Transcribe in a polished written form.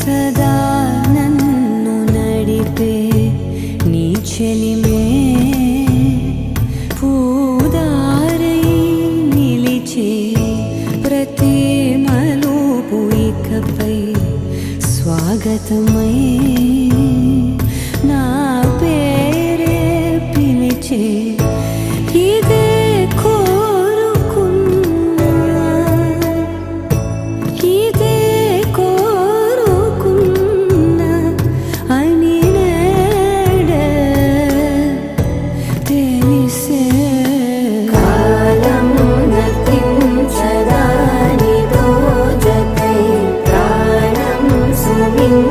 సదా నన్ను నడిపే నీ చెలిమే పూదారై నిలిచే ప్రతి మలుపు ఇకపై స్వాగతమై నా పేరే పిలిచే ఇదే కోరుకున్నా ఇదే కోరుకున్నా అని నేడే తెలిసే కాలం నతించదాని దోజకై ప్రాణం సుమించ